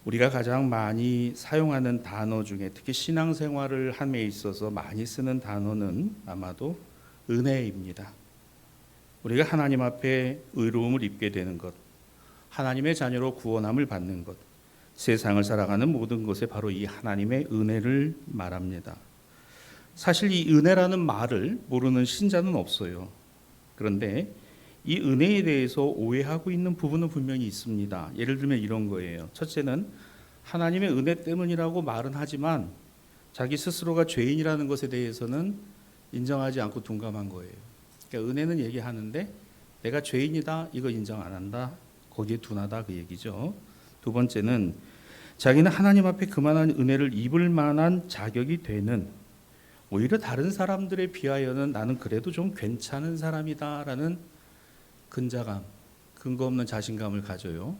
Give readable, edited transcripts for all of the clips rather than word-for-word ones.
우리가 가장 많이 사용하는 단어 중에 특히 신앙생활을 함에 있어서 많이 쓰는 단어는 아마도 은혜입니다. 우리가 하나님 앞에 의로움을 입게 되는 것, 하나님의 자녀로 구원함을 받는 것, 세상을 살아가는 모든 것에 바로 이 하나님의 은혜를 말합니다. 사실 이 은혜라는 말을 모르는 신자는 없어요. 그런데 이 은혜에 대해서 오해하고 있는 부분은 분명히 있습니다. 예를 들면 이런 거예요. 첫째는 하나님의 은혜 때문이라고 말은 하지만 자기 스스로가 죄인이라는 것에 대해서는 인정하지 않고 둔감한 거예요. 그러니까 은혜는 얘기하는데 내가 죄인이다 이거 인정 안 한다, 거기에 둔하다 그 얘기죠. 두 번째는 자기는 하나님 앞에 그만한 은혜를 입을 만한 자격이 되는, 오히려 다른 사람들에 비하여는 나는 그래도 좀 괜찮은 사람이다라는 근자감, 근거 없는 자신감을 가져요.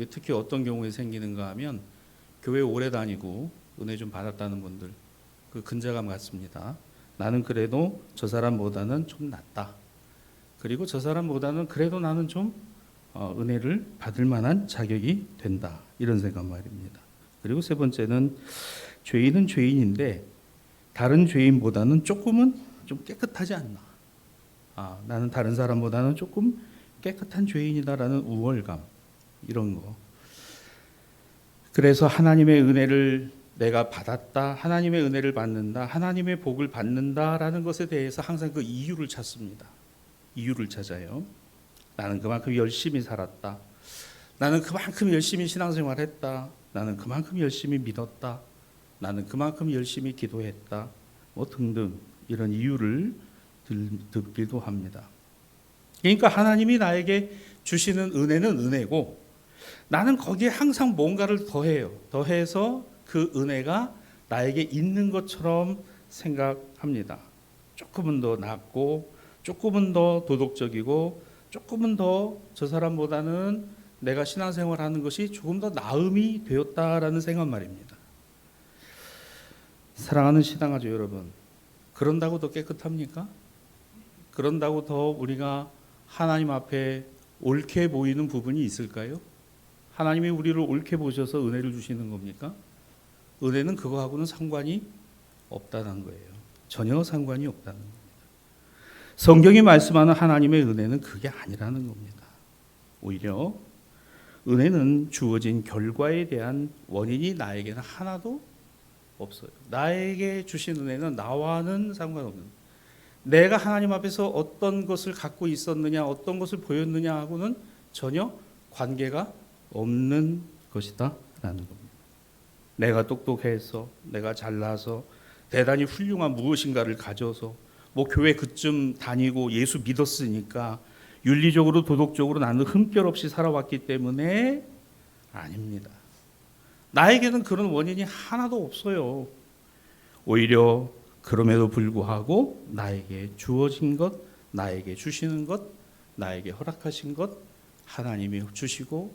특히 어떤 경우에 생기는가 하면 교회 오래 다니고 은혜 좀 받았다는 분들, 그 근자감 같습니다. 나는 그래도 저 사람보다는 좀 낫다. 그리고 저 사람보다는 그래도 나는 좀 은혜를 받을 만한 자격이 된다. 이런 생각 말입니다. 그리고 세 번째는 죄인은 죄인인데 다른 죄인보다는 조금은 좀 깨끗하지 않나. 나는 다른 사람보다는 조금 깨끗한 죄인이다라는 우월감, 이런 거. 그래서 하나님의 은혜를 내가 받았다, 하나님의 은혜를 받는다, 하나님의 복을 받는다라는 것에 대해서 항상 그 이유를 찾습니다. 이유를 찾아요. 나는 그만큼 열심히 살았다. 나는 그만큼 열심히 신앙생활했다. 나는 그만큼 열심히 믿었다. 나는 그만큼 열심히 기도했다. 뭐 등등 이런 이유를 듣기도 합니다. 그러니까 하나님이 나에게 주시는 은혜는 은혜고 나는 거기에 항상 뭔가를 더해요. 더해서 그 은혜가 나에게 있는 것처럼 생각합니다. 조금은 더 낫고 조금은 더 도덕적이고 조금은 더 저 사람보다는 내가 신앙생활하는 것이 조금 더 나음이 되었다라는 생각 말입니다. 사랑하는 신앙가족 여러분, 그런다고 더 깨끗합니까? 그런다고 더 우리가 하나님 앞에 옳게 보이는 부분이 있을까요? 하나님이 우리를 옳게 보셔서 은혜를 주시는 겁니까? 은혜는 그거하고는 상관이 없다는 거예요. 전혀 상관이 없다는 겁니다. 성경이 말씀하는 하나님의 은혜는 그게 아니라는 겁니다. 오히려 은혜는 주어진 결과에 대한 원인이 나에게는 하나도 없어요. 나에게 주신 은혜는 나와는 상관없는, 내가 하나님 앞에서 어떤 것을 갖고 있었느냐, 어떤 것을 보였느냐 하고는 전혀 관계가 없는 것이다 라는 겁니다. 내가 똑똑해서, 내가 잘나서, 대단히 훌륭한 무엇인가를 가져서, 뭐 교회 그쯤 다니고 예수 믿었으니까 윤리적으로 도덕적으로 나는 흠결 없이 살아왔기 때문에 아닙니다. 나에게는 그런 원인이 하나도 없어요. 오히려 그럼에도 불구하고 나에게 주어진 것, 나에게 주시는 것, 나에게 허락하신 것, 하나님이 주시고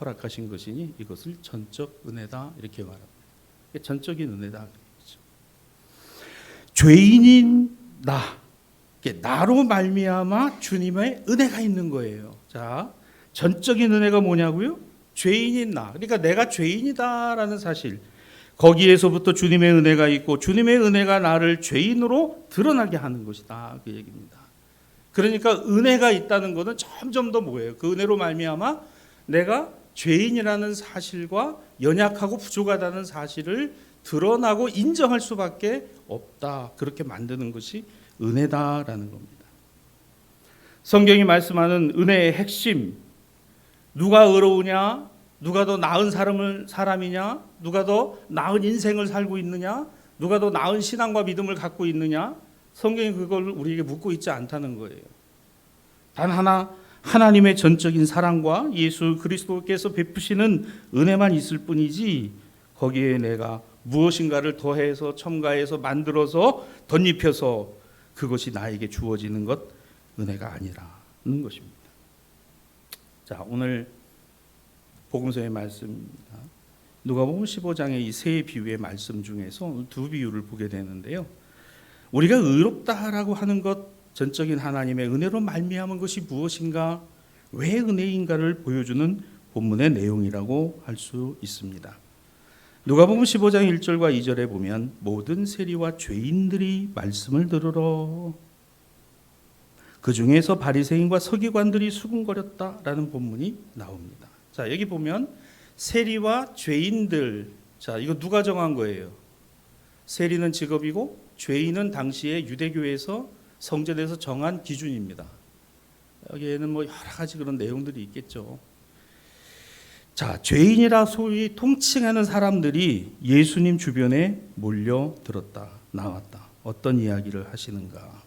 허락하신 것이니 이것을 전적 은혜다 이렇게 말합니다. 전적인 은혜다. 그렇죠. 죄인인 나로 말미암아 주님의 은혜가 있는 거예요. 자, 전적인 은혜가 뭐냐고요? 죄인인 나. 그러니까 내가 죄인이다라는 사실. 거기에서부터 주님의 은혜가 있고 주님의 은혜가 나를 죄인으로 드러나게 하는 것이다. 그 얘기입니다. 그러니까 은혜가 있다는 것은 점점 더 뭐예요? 그 은혜로 말미암아 내가 죄인이라는 사실과 연약하고 부족하다는 사실을 드러나고 인정할 수밖에 없다. 그렇게 만드는 것이 은혜다라는 겁니다. 성경이 말씀하는 은혜의 핵심, 누가 의로우냐, 누가 더 나은 사람이냐, 누가 더 나은 인생을 살고 있느냐, 누가 더 나은 신앙과 믿음을 갖고 있느냐, 성경이 그걸 우리에게 묻고 있지 않다는 거예요. 단 하나, 하나님의 전적인 사랑과 예수 그리스도께서 베푸시는 은혜만 있을 뿐이지 거기에 내가 무엇인가를 더해서 첨가해서 만들어서 덧입혀서 그것이 나에게 주어지는 것, 은혜가 아니라는 것입니다. 자, 오늘 복음서의 말씀입니다. 누가복음 15장의 이 세 비유의 말씀 중에서 두 비유를 보게 되는데요. 우리가 의롭다라고 하는 것, 전적인 하나님의 은혜로 말미암은 것이 무엇인가, 왜 은혜인가를 보여주는 본문의 내용이라고 할 수 있습니다. 누가복음 15장 1절과 2절에 보면 모든 세리와 죄인들이 말씀을 들으러 그 중에서 바리새인과 서기관들이 수군거렸다라는 본문이 나옵니다. 자, 여기 보면 세리와 죄인들, 자, 이거 누가 정한 거예요? 세리는 직업이고 죄인은 당시에 유대교에서 성전에서 정한 기준입니다. 여기에는 뭐 여러 가지 그런 내용들이 있겠죠. 자, 죄인이라 소위 통칭하는 사람들이 예수님 주변에 몰려들었다, 나왔다. 어떤 이야기를 하시는가?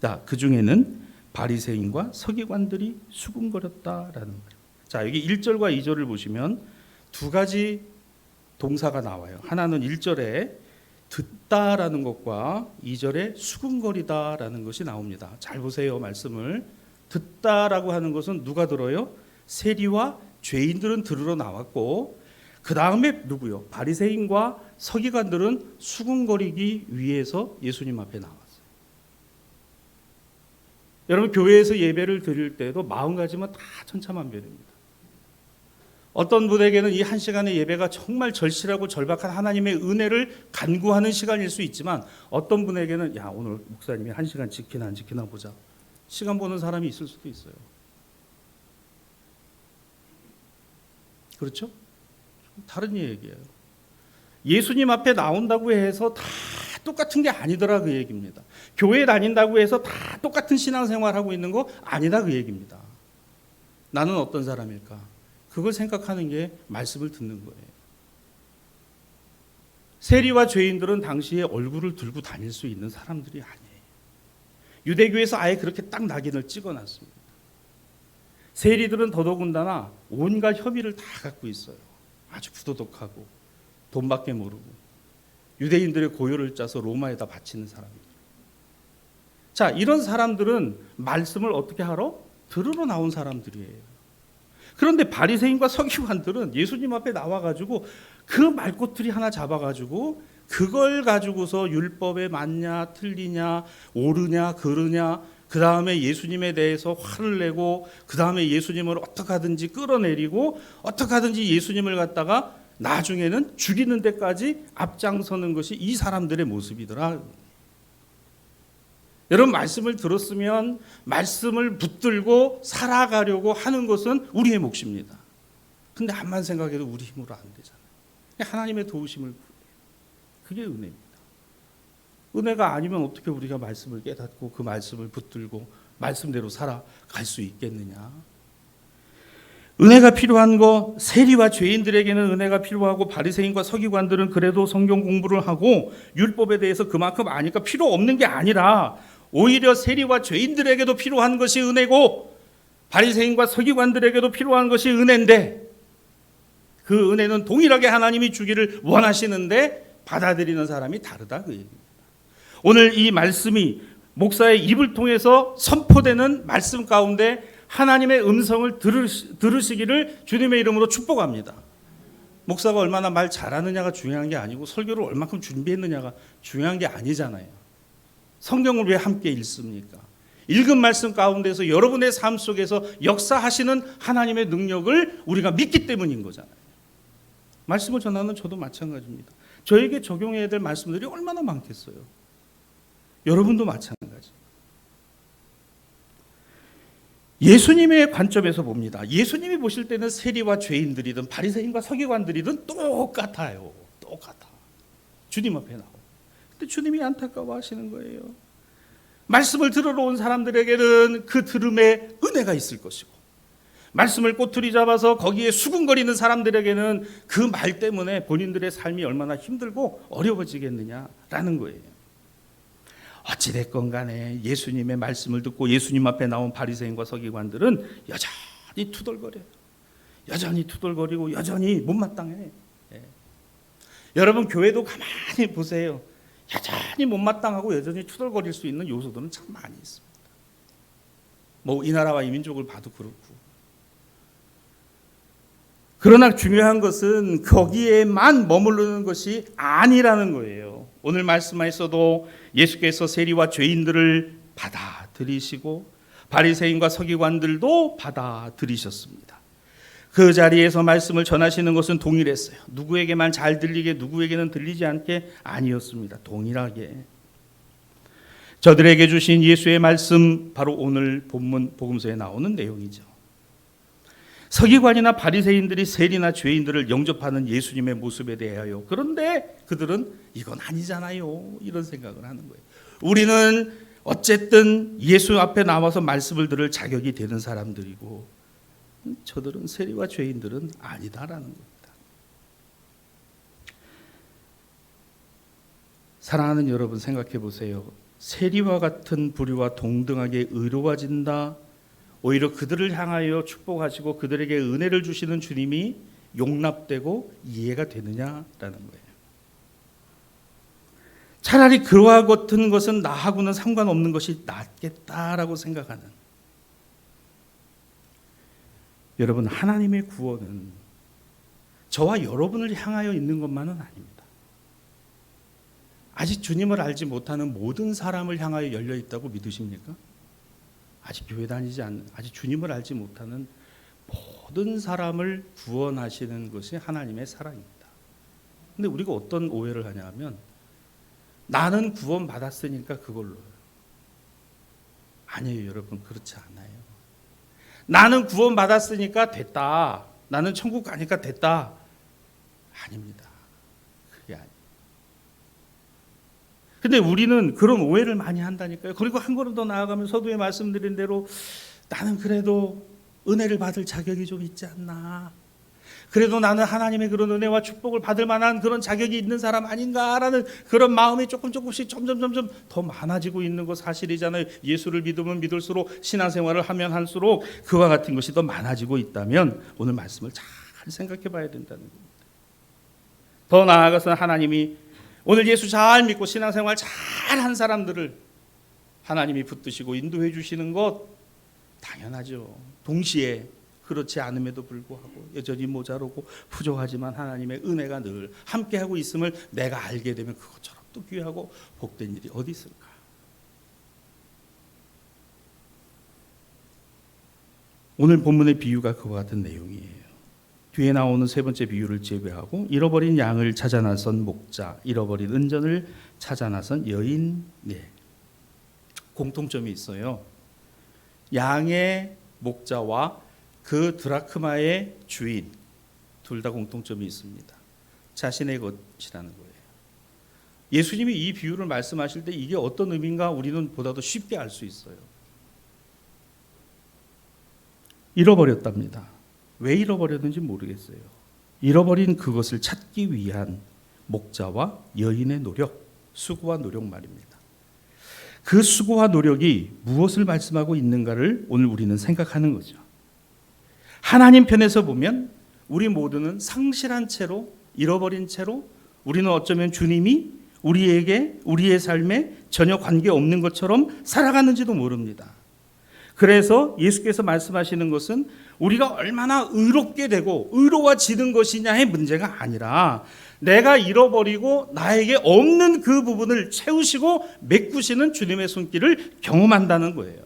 자, 그 중에는 바리새인과 서기관들이 수군거렸다라는 말이에요. 자, 여기 1절과 2절을 보시면 두 가지 동사가 나와요. 하나는 1절에 듣다라는 것과 2절에 수군거리다라는 것이 나옵니다. 잘 보세요, 말씀을. 듣다라고 하는 것은 누가 들어요? 세리와 죄인들은 들으러 나왔고, 그 다음에 누구요? 바리새인과 서기관들은 수군거리기 위해서 예수님 앞에 나왔어요. 여러분, 교회에서 예배를 드릴 때도 마음가짐은 다 천차만별입니다. 어떤 분에게는 이 한 시간의 예배가 정말 절실하고 절박한 하나님의 은혜를 간구하는 시간일 수 있지만, 어떤 분에게는 야, 오늘 목사님이 한 시간 지키나 안 지키나 보자, 시간 보는 사람이 있을 수도 있어요. 그렇죠? 다른 얘기예요. 예수님 앞에 나온다고 해서 다 똑같은 게 아니더라, 그 얘기입니다. 교회 다닌다고 해서 다 똑같은 신앙생활하고 있는 거 아니다, 그 얘기입니다. 나는 어떤 사람일까? 그걸 생각하는 게 말씀을 듣는 거예요. 세리와 죄인들은 당시에 얼굴을 들고 다닐 수 있는 사람들이 아니에요. 유대교에서 아예 그렇게 딱 낙인을 찍어놨습니다. 세리들은 더더군다나 온갖 협의를 다 갖고 있어요. 아주 부도덕하고 돈밖에 모르고 유대인들의 고요를 짜서 로마에다 바치는 사람이죠. 자, 이런 사람들은 말씀을 어떻게 하러? 들으러 나온 사람들이에요. 그런데 바리새인과 서기관들은 예수님 앞에 나와가지고 그 말꼬투리 하나 잡아가지고 그걸 가지고서 율법에 맞냐 틀리냐 옳으냐 그르냐, 그 다음에 예수님에 대해서 화를 내고, 그 다음에 예수님을 어떻게 하든지 끌어내리고, 어떻게 하든지 예수님을 갖다가 나중에는 죽이는 데까지 앞장서는 것이 이 사람들의 모습이더라. 여러분, 말씀을 들었으면 말씀을 붙들고 살아가려고 하는 것은 우리의 몫입니다. 근데 암만 생각해도 우리 힘으로 안 되잖아요. 하나님의 도우심을 구해요. 그게 은혜입니다. 은혜가 아니면 어떻게 우리가 말씀을 깨닫고 그 말씀을 붙들고 말씀대로 살아갈 수 있겠느냐. 은혜가 필요한 거, 세리와 죄인들에게는 은혜가 필요하고 바리새인과 서기관들은 그래도 성경 공부를 하고 율법에 대해서 그만큼 아니까 필요 없는 게 아니라 오히려 세리와 죄인들에게도 필요한 것이 은혜고 바리새인과 서기관들에게도 필요한 것이 은혜인데, 그 은혜는 동일하게 하나님이 주기를 원하시는데 받아들이는 사람이 다르다, 그 얘기입니다. 오늘 이 말씀이 목사의 입을 통해서 선포되는 말씀 가운데 하나님의 음성을 들으시기를 주님의 이름으로 축복합니다. 목사가 얼마나 말 잘하느냐가 중요한 게 아니고 설교를 얼마큼 준비했느냐가 중요한 게 아니잖아요. 성경을 왜 함께 읽습니까? 읽은 말씀 가운데서 여러분의 삶 속에서 역사하시는 하나님의 능력을 우리가 믿기 때문인 거잖아요. 말씀을 전하는 저도 마찬가지입니다. 저에게 적용해야 될 말씀들이 얼마나 많겠어요. 여러분도 마찬가지. 예수님의 관점에서 봅니다. 예수님이 보실 때는 세리와 죄인들이든 바리새인과 서기관들이든 똑같아요. 똑같아. 주님 앞에 나오고. 근데 주님이 안타까워하시는 거예요. 말씀을 들으러 온 사람들에게는 그 들음에 은혜가 있을 것이고, 말씀을 꼬투리 잡아서 거기에 수군거리는 사람들에게는 그 말 때문에 본인들의 삶이 얼마나 힘들고 어려워지겠느냐라는 거예요. 어찌됐건 간에 예수님의 말씀을 듣고 예수님 앞에 나온 바리새인과 서기관들은 여전히 투덜거려요. 여전히 투덜거리고 여전히 못마땅해. 여러분, 교회도 가만히 보세요. 여전히 못마땅하고 여전히 투덜거릴 수 있는 요소들은 참 많이 있습니다. 뭐 이 나라와 이 민족을 봐도 그렇고. 그러나 중요한 것은 거기에만 머무르는 것이 아니라는 거예요. 오늘 말씀에서도 예수께서 세리와 죄인들을 받아들이시고 바리새인과 서기관들도 받아들이셨습니다. 그 자리에서 말씀을 전하시는 것은 동일했어요. 누구에게만 잘 들리게, 누구에게는 들리지 않게 아니었습니다. 동일하게. 저들에게 주신 예수의 말씀, 바로 오늘 본문 복음서에 나오는 내용이죠. 서기관이나 바리새인들이 세리나 죄인들을 영접하는 예수님의 모습에 대하여, 그런데 그들은 이건 아니잖아요, 이런 생각을 하는 거예요. 우리는 어쨌든 예수 앞에 나와서 말씀을 들을 자격이 되는 사람들이고, 저들은 세리와 죄인들은 아니다라는 겁니다. 사랑하는 여러분, 생각해 보세요. 세리와 같은 부류와 동등하게 의로워진다, 오히려 그들을 향하여 축복하시고 그들에게 은혜를 주시는 주님이 용납되고 이해가 되느냐라는 거예요. 차라리 그와 같은 것은 나하고는 상관없는 것이 낫겠다라고 생각하는, 여러분, 하나님의 구원은 저와 여러분을 향하여 있는 것만은 아닙니다. 아직 주님을 알지 못하는 모든 사람을 향하여 열려 있다고 믿으십니까? 아직 교회 다니지 않는, 아직 주님을 알지 못하는 모든 사람을 구원하시는 것이 하나님의 사랑입니다. 근데 우리가 어떤 오해를 하냐 하면, 나는 구원 받았으니까 그걸로. 아니에요, 여러분. 그렇지 않아요. 나는 구원 받았으니까 됐다, 나는 천국 가니까 됐다, 아닙니다. 그게 아니에요. 근데 우리는 그런 오해를 많이 한다니까요. 그리고 한 걸음 더 나아가면 서두에 말씀드린 대로, 나는 그래도 은혜를 받을 자격이 좀 있지 않나, 그래도 나는 하나님의 그런 은혜와 축복을 받을 만한 그런 자격이 있는 사람 아닌가라는 그런 마음이 조금씩 점점 더 많아지고 있는 거 사실이잖아요. 예수를 믿으면 믿을수록, 신앙생활을 하면 할수록 그와 같은 것이 더 많아지고 있다면 오늘 말씀을 잘 생각해 봐야 된다는 겁니다. 더 나아가서 하나님이 오늘 예수 잘 믿고 신앙생활 잘한 사람들을 하나님이 붙드시고 인도해 주시는 것 당연하죠. 동시에 그렇지 않음에도 불구하고 여전히 모자르고 부족하지만 하나님의 은혜가 늘 함께하고 있음을 내가 알게 되면 그것처럼 또 귀하고 복된 일이 어디 있을까? 오늘 본문의 비유가 그와 같은 내용이에요. 뒤에 나오는 세 번째 비유를 제외하고, 잃어버린 양을 찾아 나선 목자, 잃어버린 은전을 찾아 나선 여인, 공통점이 있어요. 양의 목자와 그 드라크마의 주인, 둘 다 공통점이 있습니다. 자신의 것이라는 거예요. 예수님이 이 비유를 말씀하실 때 이게 어떤 의미인가 우리는 보다도 쉽게 알 수 있어요. 잃어버렸답니다. 왜 잃어버렸는지 모르겠어요. 잃어버린 그것을 찾기 위한 목자와 여인의 노력, 수고와 노력 말입니다. 그 수고와 노력이 무엇을 말씀하고 있는가를 오늘 우리는 생각하는 거죠. 하나님 편에서 보면 우리 모두는 상실한 채로, 잃어버린 채로, 우리는 어쩌면 주님이 우리에게, 우리의 삶에 전혀 관계없는 것처럼 살아가는지도 모릅니다. 그래서 예수께서 말씀하시는 것은 우리가 얼마나 의롭게 되고 의로워지는 것이냐의 문제가 아니라, 내가 잃어버리고 나에게 없는 그 부분을 채우시고 메꾸시는 주님의 손길을 경험한다는 거예요.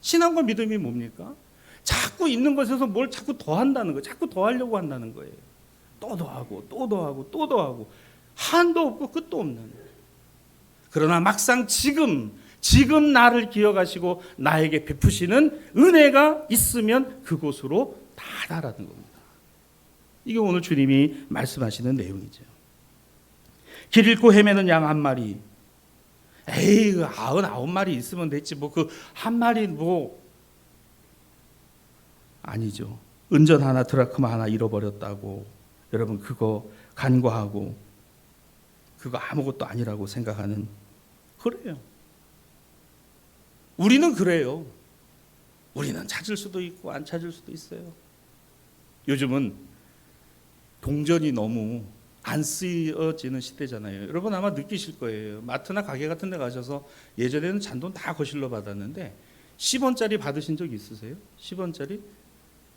신앙과 믿음이 뭡니까? 자꾸 있는 것에서 뭘 자꾸 더한다는 거예요. 자꾸 더하려고 한다는 거예요. 또 더하고 또 더하고 또 더하고, 한도 없고 끝도 없는. 그러나 막상 지금 나를 기억하시고 나에게 베푸시는 은혜가 있으면 그곳으로 다다라는 겁니다. 이게 오늘 주님이 말씀하시는 내용이죠. 길 잃고 헤매는 양 한 마리, 에이, 99마리 있으면 됐지, 뭐 그 한 마리 뭐, 아니죠. 은전 하나, 드라크마 하나 잃어버렸다고 여러분 그거 간과하고 그거 아무것도 아니라고 생각하는, 그래요. 우리는 그래요. 우리는 찾을 수도 있고 안 찾을 수도 있어요. 요즘은 동전이 너무 안 쓰여지는 시대잖아요. 여러분 아마 느끼실 거예요. 마트나 가게 같은 데 가셔서 예전에는 잔돈 다 거실로 받았는데 10원짜리 받으신 적 있으세요? 10원짜리?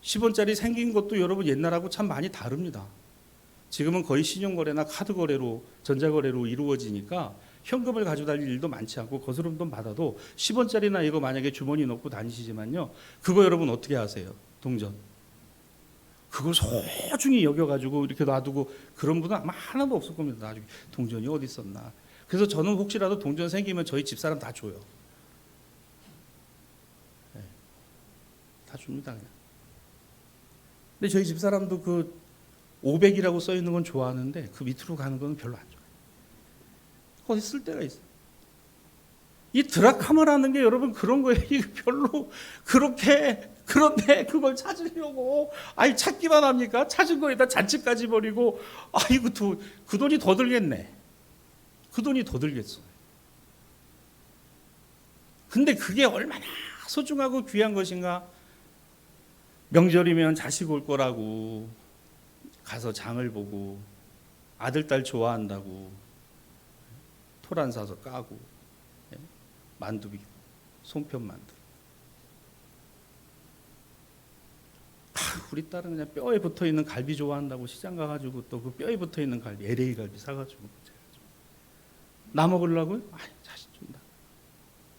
10원짜리 생긴 것도 여러분 옛날하고 참 많이 다릅니다. 지금은 거의 신용거래나 카드거래로, 전자거래로 이루어지니까 현금을 가지고 다닐 일도 많지 않고 거스름돈 받아도 10원짜리나 이거 만약에 주머니 넣고 다니시지만요, 그거 여러분 어떻게 하세요? 동전 그걸 소중히 여겨가지고 이렇게 놔두고 그런 분은 아마 하나도 없을 겁니다. 나중에 동전이 어디 있었나. 그래서 저는 혹시라도 동전 생기면 저희 집사람 다 줘요. 네, 다 줍니다 그냥. 근데 저희 집사람도 그 500이라고 써 있는 건 좋아하는데 그 밑으로 가는 건 별로 안 좋아해요. 어디 쓸 데가 있어요. 이 드라카마라는 게 여러분 그런 거예요. 이거 별로 그렇게 그런데 그걸 찾으려고 찾기만 합니까? 찾은 거에다 잔치까지 버리고 이거 그 돈이 더 들겠네. 그 돈이 더 들겠어. 근데 그게 얼마나 소중하고 귀한 것인가? 명절이면 자식 올 거라고 가서 장을 보고 아들 딸 좋아한다고 토란 사서 까고 만두 비고 송편 만두. 우리 딸은 그냥 뼈에 붙어 있는 갈비 좋아한다고 시장 가가지고 또 그 뼈에 붙어 있는 갈비 LA 갈비 사가지고 나 먹으려고요? 자식 준다.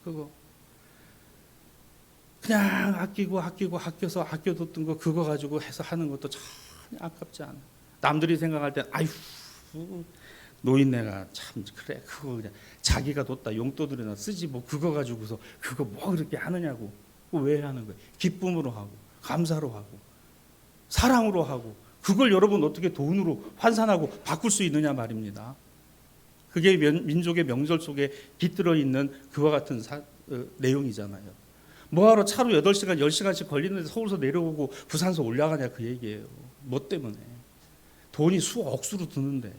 그거 그냥 아껴서 아껴뒀던 거 그거 가지고 해서 하는 것도 전혀 아깝지 않아. 남들이 생각할 땐 노인네가 참 그래 그거 그냥 자기가 뒀다 용돈들이나 쓰지 뭐 그거 가지고서 그거 뭐 그렇게 하느냐고. 왜 하는 거예요? 기쁨으로 하고 감사로 하고 사랑으로 하고 그걸 여러분 어떻게 돈으로 환산하고 바꿀 수 있느냐 말입니다. 그게 민족의 명절 속에 깃들어 있는 그와 같은 내용이잖아요. 뭐하러 차로 8시간 10시간씩 걸리는데 서울서 내려오고 부산서 올라가냐 그 얘기예요. 뭐 때문에? 돈이 수억수로 드는데.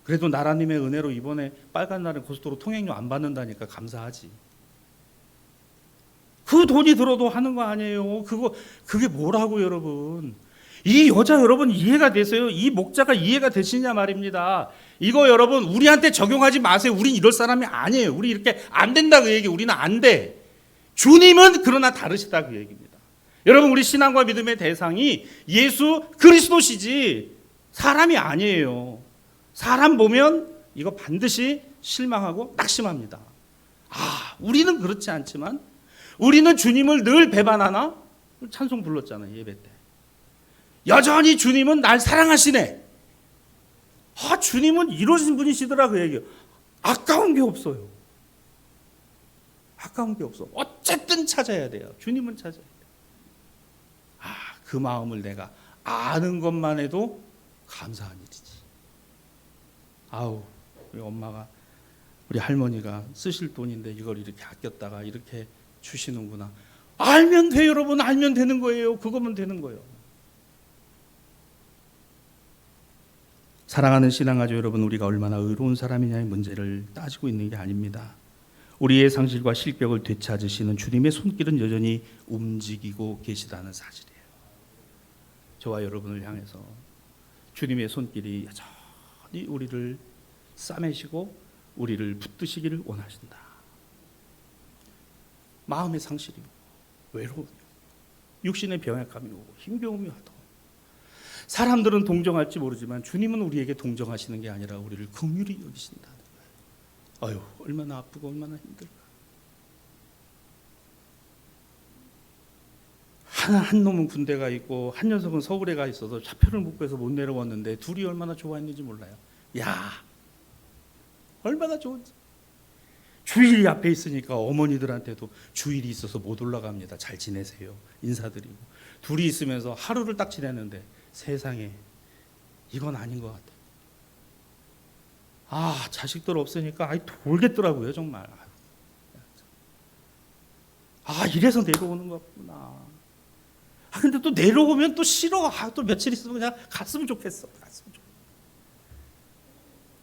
그래도 나라님의 은혜로 이번에 빨간 날은 고속도로 통행료 안 받는다니까 감사하지. 그 돈이 들어도 하는 거 아니에요. 그게 뭐라고 여러분. 이 여자 여러분 이해가 되세요? 이 목자가 이해가 되시냐 말입니다. 이거 여러분 우리한테 적용하지 마세요. 우린 이럴 사람이 아니에요. 우리 이렇게 안 된다 그 얘기. 우리는 안 돼. 주님은 그러나 다르시다 그 얘기입니다. 여러분 우리 신앙과 믿음의 대상이 예수 그리스도시지 사람이 아니에요. 사람 보면 이거 반드시 실망하고 낙심합니다. 우리는 그렇지 않지만 우리는 주님을 늘 배반하나? 찬송 불렀잖아요 예배 때. 여전히 주님은 날 사랑하시네. 주님은 이러신 분이시더라 그 얘기예요. 아까운 게 없어요. 아까운 게 없어. 어쨌든 찾아야 돼요. 주님은 찾아야 돼요. 그 마음을 내가 아는 것만 해도 감사한 일이지. 우리 엄마가 우리 할머니가 쓰실 돈인데 이걸 이렇게 아꼈다가 이렇게 주시는구나. 알면 돼요 여러분. 알면 되는 거예요. 그거면 되는 거예요. 사랑하는 신앙가족 여러분, 우리가 얼마나 의로운 사람이냐의 문제를 따지고 있는 게 아닙니다. 우리의 상실과 실격을 되찾으시는 주님의 손길은 여전히 움직이고 계시다는 사실이에요. 저와 여러분을 향해서 주님의 손길이 여전히 우리를 싸매시고 우리를 붙드시기를 원하신다. 마음의 상실이고 외로움이고 육신의 병약함이고 힘겨움이 하다. 사람들은 동정할지 모르지만 주님은 우리에게 동정하시는 게 아니라 우리를 긍휼히 여기신다는 거예요. 얼마나 아프고 얼마나 힘들까. 한 놈은 군대가 있고 한 녀석은 서울에 가 있어서 차표를 못 구해서 못 내려왔는데 둘이 얼마나 좋아했는지 몰라요. 얼마나 좋은지. 주일이 앞에 있으니까 어머니들한테도 주일이 있어서 못 올라갑니다. 잘 지내세요. 인사드리고. 둘이 있으면서 하루를 딱 지냈는데 세상에 이건 아닌 것 같아. 자식들 없으니까 돌겠더라고요 정말. 이래서 내려오는 거구나. 근데 또 내려오면 또 싫어. 또 며칠 있으면 그냥 갔으면 좋겠어.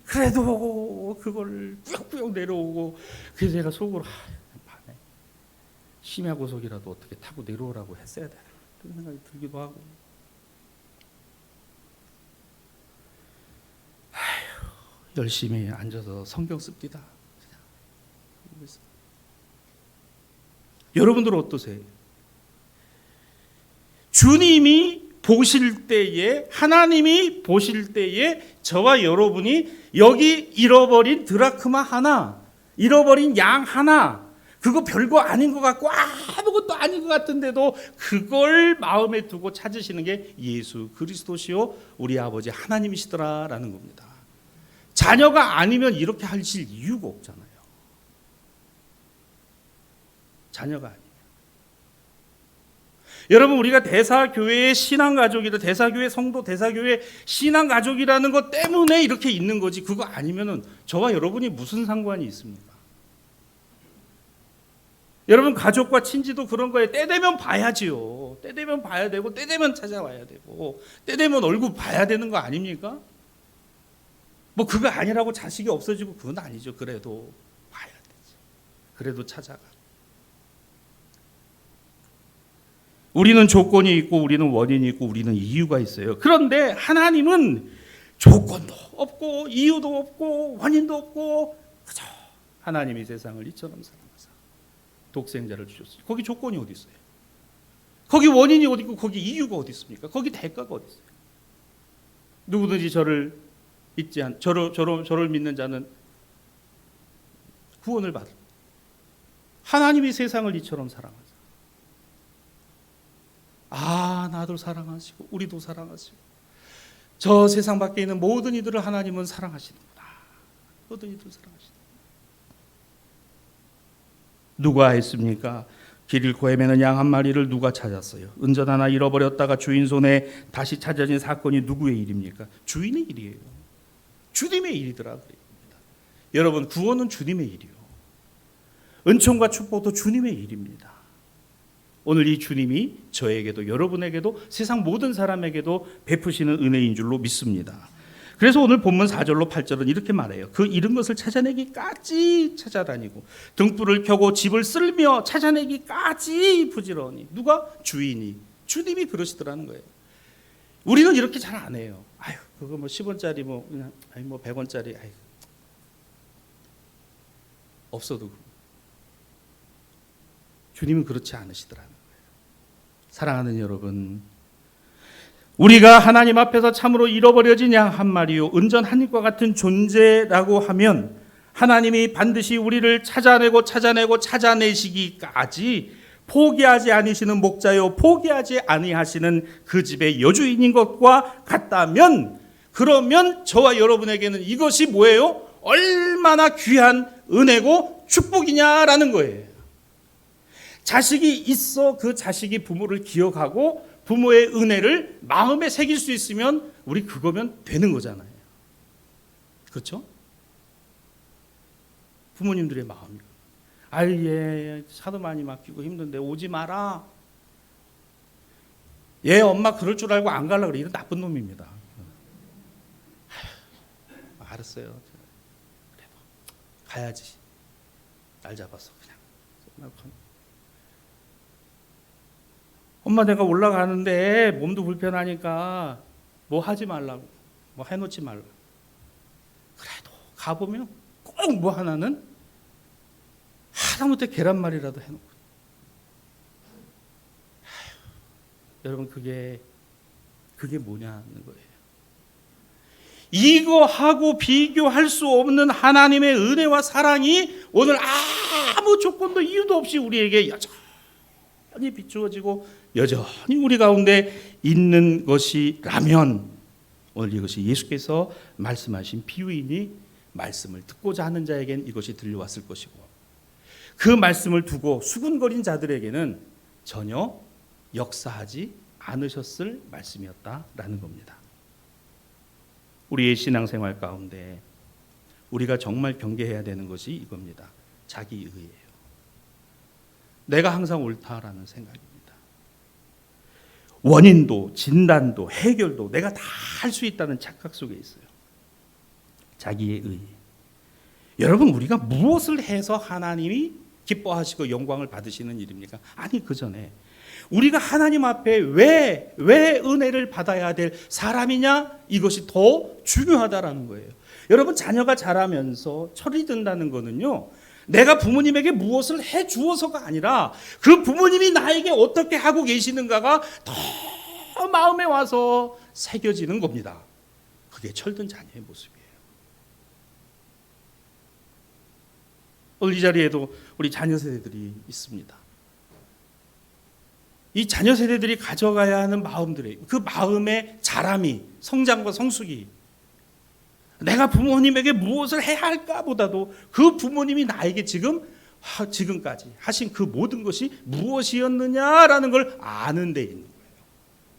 그래도 그걸 꾸역꾸역 내려오고 그래서 제가 속으로 밤에 심야고속이라도 어떻게 타고 내려오라고 했어야 되나 그런 생각이 들기도 하고. 열심히 앉아서 성경 씁니다. 여러분들 어떠세요? 주님이 보실 때에, 하나님이 보실 때에 저와 여러분이 여기 잃어버린 드라크마 하나, 잃어버린 양 하나, 그거 별거 아닌 것 같고 아무것도 아닌 것 같은데도 그걸 마음에 두고 찾으시는 게 예수 그리스도시요 우리 아버지 하나님이시더라라는 겁니다. 자녀가 아니면 이렇게 하실 이유가 없잖아요. 자녀가 아니면. 여러분, 우리가 대사교회의 신앙가족이다, 대사교회 성도, 대사교회 신앙가족이라는 것 때문에 이렇게 있는 거지, 그거 아니면은 저와 여러분이 무슨 상관이 있습니까? 여러분, 가족과 친지도 그런 거에 때 되면 봐야지요. 때 되면 봐야 되고, 때 되면 찾아와야 되고, 때 되면 얼굴 봐야 되는 거 아닙니까? 뭐 그거 아니라고 자식이 없어지고 그건 아니죠. 그래도 봐야 되지. 그래도 찾아가. 우리는 조건이 있고 우리는 원인이 있고 우리는 이유가 있어요. 그런데 하나님은 조건도 없고 이유도 없고 원인도 없고 그저 하나님이 세상을 이처럼 사랑하사 독생자를 주셨어요. 거기 조건이 어디 있어요? 거기 원인이 어디 있고 거기 이유가 어디 있습니까? 거기 대가가 어디 있어요? 누구든지 저를 믿는 자는 구원을 받을. 하나님이 세상을 이처럼 사랑하사. 나도 사랑하시고 우리도 사랑하시고 저 세상 밖에 있는 모든 이들을 하나님은 사랑하시는구나. 모든 이들을 사랑하시는. 누가 했습니까? 길 잃고 헤매는 양 한 마리를 누가 찾았어요? 은전 하나 잃어버렸다가 주인 손에 다시 찾아진 사건이 누구의 일입니까? 주인의 일이에요. 주님의 일이더라. 여러분, 구원은 주님의 일이요. 은총과 축복도 주님의 일입니다. 오늘 이 주님이 저에게도 여러분에게도 세상 모든 사람에게도 베푸시는 은혜인 줄로 믿습니다. 그래서 오늘 본문 4절로 8절은 이렇게 말해요. 그 잃은 것을 찾아내기까지 찾아다니고 등불을 켜고 집을 쓸며 찾아내기까지 부지런히. 누가? 주인이. 주님이 그러시더라는 거예요. 우리는 이렇게 잘 안 해요. 아유, 그거 뭐 10원짜리 뭐 그냥 뭐 100원짜리 없어도. 주님은 그렇지 않으시더라는 거예요. 사랑하는 여러분, 우리가 하나님 앞에서 참으로 잃어버려진 양 한 마리요 은전 한 입과 같은 존재라고 하면 하나님이 반드시 우리를 찾아내시기까지 포기하지 않으시는 목자요 포기하지 아니하시는 그 집의 여주인인 것과 같다면, 그러면 저와 여러분에게는 이것이 뭐예요? 얼마나 귀한 은혜고 축복이냐라는 거예요. 자식이 있어 그 자식이 부모를 기억하고 부모의 은혜를 마음에 새길 수 있으면 우리 그거면 되는 거잖아요. 그렇죠? 부모님들의 마음이. 얘 차도 많이 막히고 힘든데 오지 마라. 얘 엄마 그럴 줄 알고 안 가려고 그래. 이런 나쁜 놈입니다. 알았어요. 그래도 가야지. 날 잡았어 그냥. 엄마 내가 올라가는데 몸도 불편하니까 뭐 하지 말라고, 뭐 해놓지 말라고. 그래도 가보면 꼭 뭐 하나는 하다못해 계란말이라도 해놓고. 여러분, 그게 뭐냐는 거예요. 이거하고 비교할 수 없는 하나님의 은혜와 사랑이 오늘 아무 조건도 이유도 없이 우리에게 여전히 비추어지고 여전히 우리 가운데 있는 것이라면 오늘 이것이 예수께서 말씀하신 비유이니 말씀을 듣고자 하는 자에겐 이것이 들려왔을 것이고, 그 말씀을 두고 수군거린 자들에게는 전혀 역사하지 않으셨을 말씀이었다라는 겁니다. 우리의 신앙생활 가운데 우리가 정말 경계해야 되는 것이 이겁니다. 자기의예요. 내가 항상 옳다라는 생각입니다. 원인도 진단도 해결도 내가 다 할 수 있다는 착각 속에 있어요. 자기의 의. 여러분, 우리가 무엇을 해서 하나님이 기뻐하시고 영광을 받으시는 일입니까? 아니, 그 전에 우리가 하나님 앞에 왜 은혜를 받아야 될 사람이냐, 이것이 더 중요하다라는 거예요. 여러분, 자녀가 자라면서 철이 든다는 거는요, 내가 부모님에게 무엇을 해 주어서가 아니라 그 부모님이 나에게 어떻게 하고 계시는가가 더 마음에 와서 새겨지는 겁니다. 그게 철든 자녀의 모습이에요. 오늘 이 자리에도 우리 자녀 세대들이 있습니다. 이 자녀 세대들이 가져가야 하는 마음들이, 그 마음의 자람이, 성장과 성숙이, 내가 부모님에게 무엇을 해야 할까 보다도 그 부모님이 나에게 지금까지 하신 그 모든 것이 무엇이었느냐라는 걸 아는 데 있는 거예요.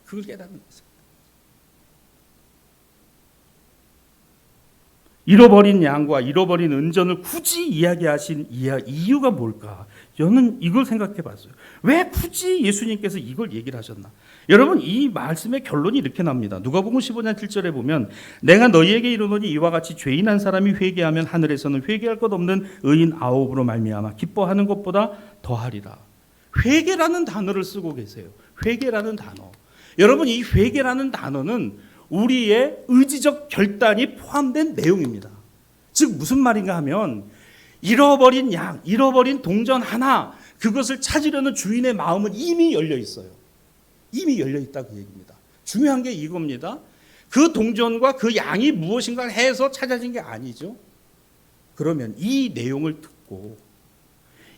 그걸 깨닫는 거예요. 잃어버린 양과 잃어버린 은전을 굳이 이야기하신 이유가 뭘까? 저는 이걸 생각해 봤어요. 왜 굳이 예수님께서 이걸 얘기를 하셨나? 여러분, 이 말씀의 결론이 이렇게 납니다. 누가복음 15장 7절에 보면 내가 너희에게 이르노니 이와 같이 죄인 한 사람이 회개하면 하늘에서는 회개할 것 없는 의인 9으로 말미암아 기뻐하는 것보다 더하리라. 회개라는 단어를 쓰고 계세요. 회개라는 단어. 여러분, 이 회개라는 단어는 우리의 의지적 결단이 포함된 내용입니다. 즉 무슨 말인가 하면 잃어버린 양, 잃어버린 동전 하나, 그것을 찾으려는 주인의 마음은 이미 열려 있어요. 이미 열려 있다 그 얘기입니다. 중요한 게 이겁니다. 그 동전과 그 양이 무엇인가 해서 찾아진 게 아니죠. 그러면 이 내용을 듣고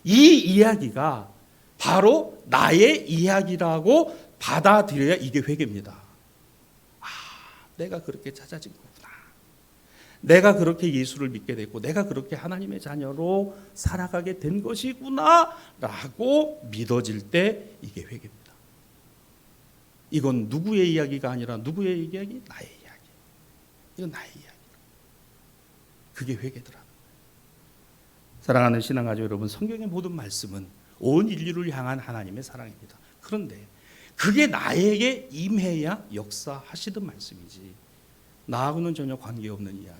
이 이야기가 바로 나의 이야기라고 받아들여야 이게 회개입니다. 내가 그렇게 찾아진 거구나. 내가 그렇게 예수를 믿게 됐고 내가 그렇게 하나님의 자녀로 살아가게 된 것이구나 라고 믿어질 때 이게 회개입니다. 이건 누구의 이야기가 아니라 누구의 이야기? 나의 이야기. 이건 나의 이야기. 그게 회개더라. 사랑하는 신앙가족 여러분, 성경의 모든 말씀은 온 인류를 향한 하나님의 사랑입니다. 그런데 그게 나에게 임해야 역사하시던 말씀이지 나하고는 전혀 관계없는 이야기.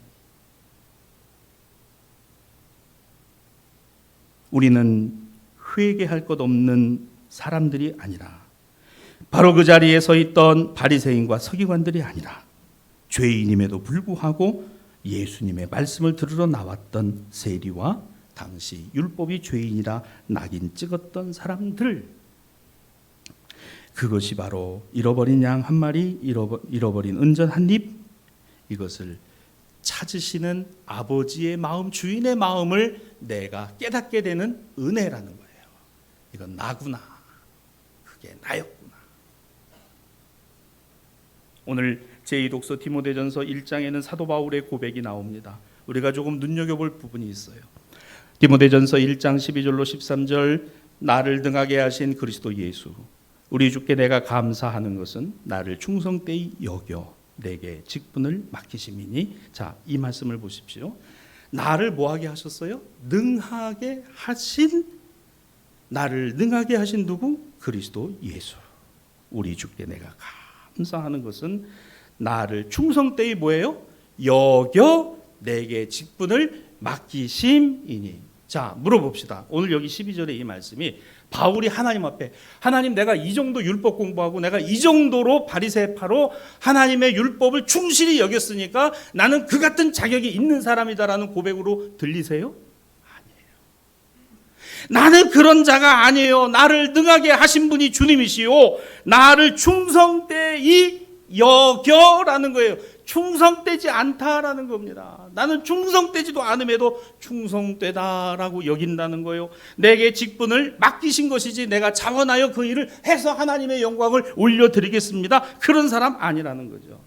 우리는 회개할 것 없는 사람들이 아니라 바로 그 자리에 서 있던 바리새인과 서기관들이 아니라 죄인임에도 불구하고 예수님의 말씀을 들으러 나왔던 세리와 당시 율법이 죄인이라 낙인 찍었던 사람들, 그것이 바로 잃어버린 양 한 마리, 잃어버린 은전 한 입, 이것을 찾으시는 아버지의 마음, 주인의 마음을 내가 깨닫게 되는 은혜라는 거예요. 이건 나구나. 그게 나였구나. 오늘 제2독서 디모데전서 1장에는 사도 바울의 고백이 나옵니다. 우리가 조금 눈여겨볼 부분이 있어요. 디모데전서 1장 12절로 13절, 나를 등하게 하신 그리스도 예수, 우리 주께 내가 감사하는 것은 나를 충성되이 여겨 내게 직분을 맡기심이니. 자, 이 말씀을 보십시오. 나를 뭐하게 하셨어요? 능하게 하신, 나를 능하게 하신 누구? 그리스도 예수. 우리 주께 내가 감사하는 것은 나를 충성되이 뭐예요? 여겨 내게 직분을 맡기심이니. 자, 물어봅시다. 오늘 여기 12절에 이 말씀이 바울이 하나님 앞에, 하나님 내가 이 정도 율법 공부하고 내가 이 정도로 바리새파로 하나님의 율법을 충실히 여겼으니까 나는 그 같은 자격이 있는 사람이다라는 고백으로 들리세요? 아니에요. 나는 그런 자가 아니에요. 나를 능하게 하신 분이 주님이시요 나를 충성되이 여겨라는 거예요. 충성되지 않다라는 겁니다. 나는 충성되지도 않음에도 충성되다라고 여긴다는 거예요. 내게 직분을 맡기신 것이지 내가 자원하여 그 일을 해서 하나님의 영광을 올려드리겠습니다, 그런 사람 아니라는 거죠.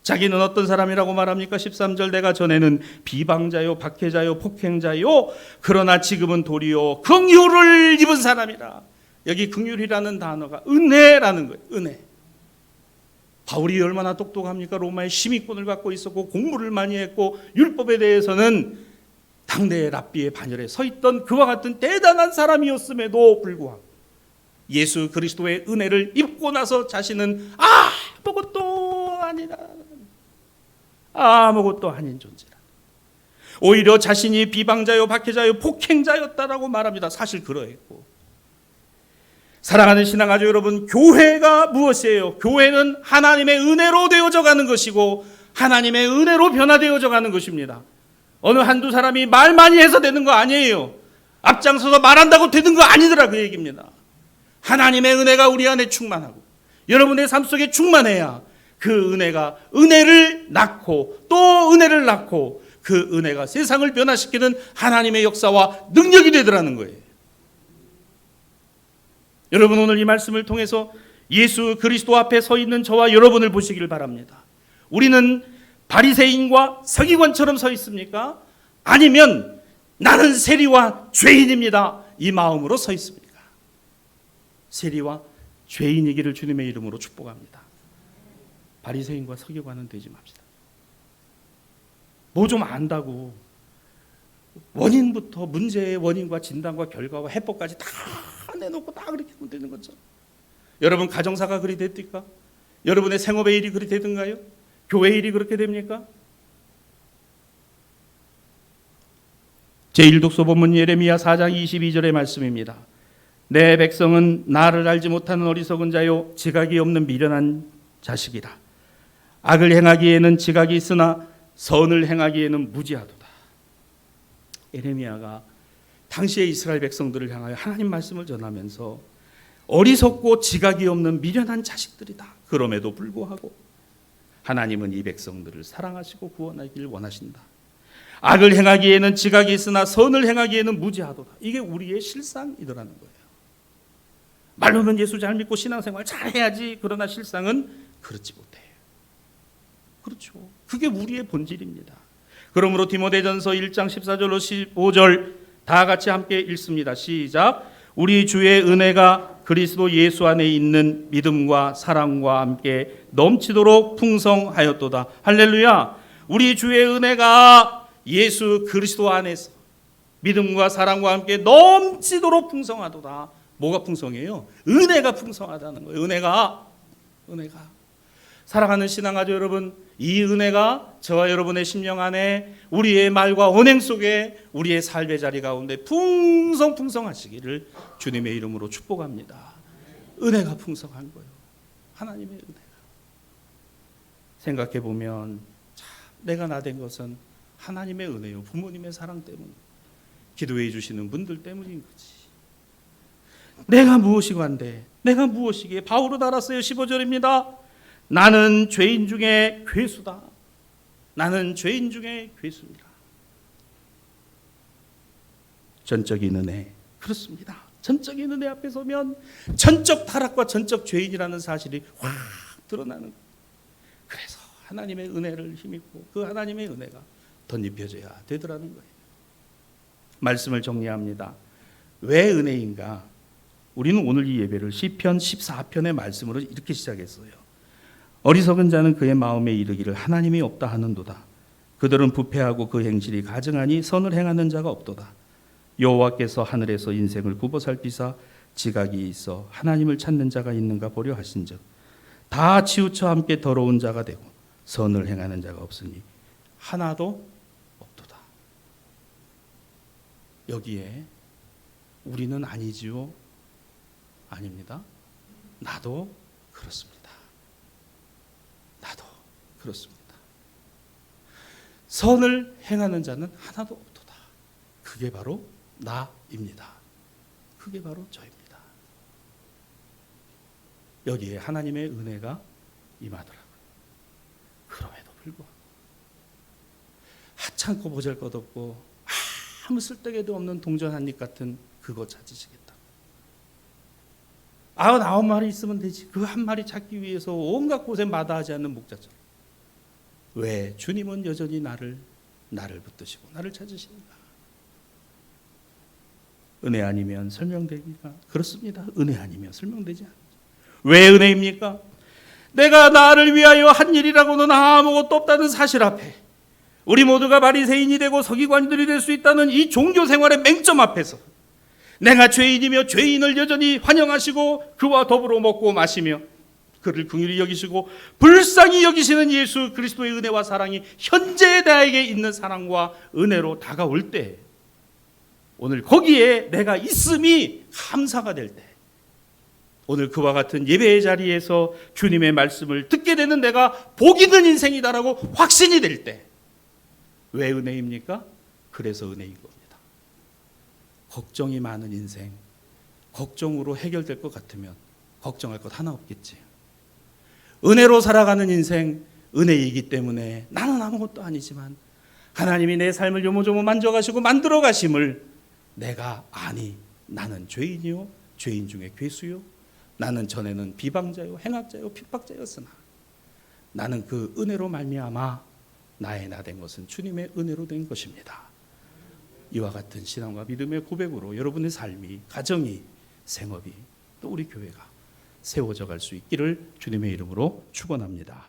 자기는 어떤 사람이라고 말합니까? 13절, 내가 전에는 비방자요 박해자요 폭행자요 그러나 지금은 도리어 긍휼을 입은 사람이라. 여기 긍휼이라는 단어가 은혜라는 거예요. 은혜. 바울이 얼마나 똑똑합니까? 로마의 시민권을 갖고 있었고 공부를 많이 했고 율법에 대해서는 당대의 랍비의 반열에 서 있던 그와 같은 대단한 사람이었음에도 불구하고 예수 그리스도의 은혜를 입고 나서 자신은 아무것도 아니라, 아무것도 아닌 존재라. 오히려 자신이 비방자요 박해자요 폭행자였다라고 말합니다. 사실 그러했고. 사랑하는 신앙가족 여러분, 교회가 무엇이에요? 교회는 하나님의 은혜로 되어져 가는 것이고 하나님의 은혜로 변화되어져 가는 것입니다. 어느 한두 사람이 말 많이 해서 되는 거 아니에요. 앞장서서 말한다고 되는 거 아니더라 그 얘기입니다. 하나님의 은혜가 우리 안에 충만하고 여러분의 삶 속에 충만해야 그 은혜가 은혜를 낳고 또 은혜를 낳고 그 그 은혜가 세상을 변화시키는 하나님의 역사와 능력이 되더라는 거예요. 여러분, 오늘 이 말씀을 통해서 예수 그리스도 앞에 서 있는 저와 여러분을 보시기를 바랍니다. 우리는 바리새인과 서기관처럼 서 있습니까? 아니면 나는 세리와 죄인입니다, 이 마음으로 서 있습니까? 세리와 죄인이기를 주님의 이름으로 축복합니다. 바리새인과 서기관은 되지 맙시다. 뭐 좀 안다고 원인부터 문제의 원인과 진단과 결과와 해법까지 다 내놓고 다 그렇게 하면 되는 거죠. 여러분 가정사가 그리 됐습니까? 여러분의 생업의 일이 그리 되든가요? 교회 일이 그렇게 됩니까? 제1독서 본문 예레미야 4장 22절의 말씀입니다. 내 백성은 나를 알지 못하는 어리석은 자요 지각이 없는 미련한 자식이다. 악을 행하기에는 지각이 있으나 선을 행하기에는 무지하도다. 예레미야가 당시의 이스라엘 백성들을 향하여 하나님 말씀을 전하면서 어리석고 지각이 없는 미련한 자식들이다. 그럼에도 불구하고 하나님은 이 백성들을 사랑하시고 구원하기를 원하신다. 악을 행하기에는 지각이 있으나 선을 행하기에는 무지하도다. 이게 우리의 실상이더라는 거예요. 말로는 예수 잘 믿고 신앙생활 잘 해야지. 그러나 실상은 그렇지 못해요. 그렇죠. 그게 우리의 본질입니다. 그러므로 디모데전서 1장 14절로 15절 다 같이 함께 읽습니다. 시작. 우리 주의 은혜가 그리스도 예수 안에 있는 믿음과 사랑과 함께 넘치도록 풍성하였도다. 할렐루야. 우리 주의 은혜가 예수 그리스도 안에서 믿음과 사랑과 함께 넘치도록 풍성하도다. 뭐가 풍성해요? 은혜가 풍성하다는 거예요. 은혜가. 사랑하는 신앙가족 여러분, 이 은혜가 저와 여러분의 심령 안에 우리의 말과 언행 속에 우리의 삶의 자리 가운데 풍성하시기를 주님의 이름으로 축복합니다. 은혜가 풍성한 거예요. 하나님의 은혜가. 생각해 보면 내가 나 된 것은 하나님의 은혜요, 부모님의 사랑 때문, 기도해 주시는 분들 때문인 거지. 내가 무엇이고 한데, 내가 무엇이기에. 바울은 알았어요. 15절입니다. 나는 죄인 중에 괴수다. 나는 죄인 중에 괴수입니다. 전적인 은혜. 그렇습니다. 전적인 은혜 앞에 서면 전적 타락과 전적 죄인이라는 사실이 확 드러나는 거예요. 그래서 하나님의 은혜를 힘입고 그 하나님의 은혜가 덧입혀져야 되더라는 거예요. 말씀을 정리합니다. 왜 은혜인가? 우리는 오늘 이 예배를 시편 14편의 말씀으로 이렇게 시작했어요. 어리석은 자는 그의 마음에 이르기를 하나님이 없다 하는도다. 그들은 부패하고 그 행실이 가증하니 선을 행하는 자가 없도다. 여호와께서 하늘에서 인생을 굽어 살피사 지각이 있어 하나님을 찾는 자가 있는가 보려 하신즉 다 치우쳐 함께 더러운 자가 되고 선을 행하는 자가 없으니 하나도 없도다. 여기에 우리는 아니지요? 아닙니다. 나도 그렇습니다. 나도 그렇습니다. 선을 행하는 자는 하나도 없도다. 그게 바로 나입니다. 그게 바로 저입니다. 여기에 하나님의 은혜가 임하더라고요. 그럼에도 불구하고 하찮고 보잘것없고 아무 쓸데기도 없는 동전 한 입 같은 그거 찾으시겠다. 99마리 있으면 되지. 그 한 마리 찾기 위해서 온갖 곳에 마다하지 않는 목자처럼. 왜? 주님은 여전히 나를 붙드시고 나를 찾으시는가? 은혜 아니면 설명되기가 그렇습니다. 은혜 아니면 설명되지 않죠. 왜 은혜입니까? 내가 나를 위하여 한 일이라고는 아무것도 없다는 사실 앞에, 우리 모두가 바리새인이 되고 서기관들이 될 수 있다는 이 종교 생활의 맹점 앞에서 내가 죄인이며 죄인을 여전히 환영하시고 그와 더불어 먹고 마시며 그를 긍휼히 여기시고 불쌍히 여기시는 예수 그리스도의 은혜와 사랑이 현재 나에게 있는 사랑과 은혜로 다가올 때, 오늘 거기에 내가 있음이 감사가 될 때, 오늘 그와 같은 예배의 자리에서 주님의 말씀을 듣게 되는 내가 복 있는 인생이다라고 확신이 될 때, 왜 은혜입니까? 그래서 은혜인 겁니다. 걱정이 많은 인생, 걱정으로 해결될 것 같으면 걱정할 것 하나 없겠지. 은혜로 살아가는 인생, 은혜이기 때문에 나는 아무것도 아니지만 하나님이 내 삶을 요모조모 만져가시고 만들어 가심을 내가 아니, 나는 죄인이요 죄인 중에 괴수요, 나는 전에는 비방자요 행악자요 핍박자였으나 나는 그 은혜로 말미암아 나의 나 된 것은 주님의 은혜로 된 것입니다. 이와 같은 신앙과 믿음의 고백으로 여러분의 삶이, 가정이, 생업이, 또 우리 교회가 세워져 갈 수 있기를 주님의 이름으로 축원합니다.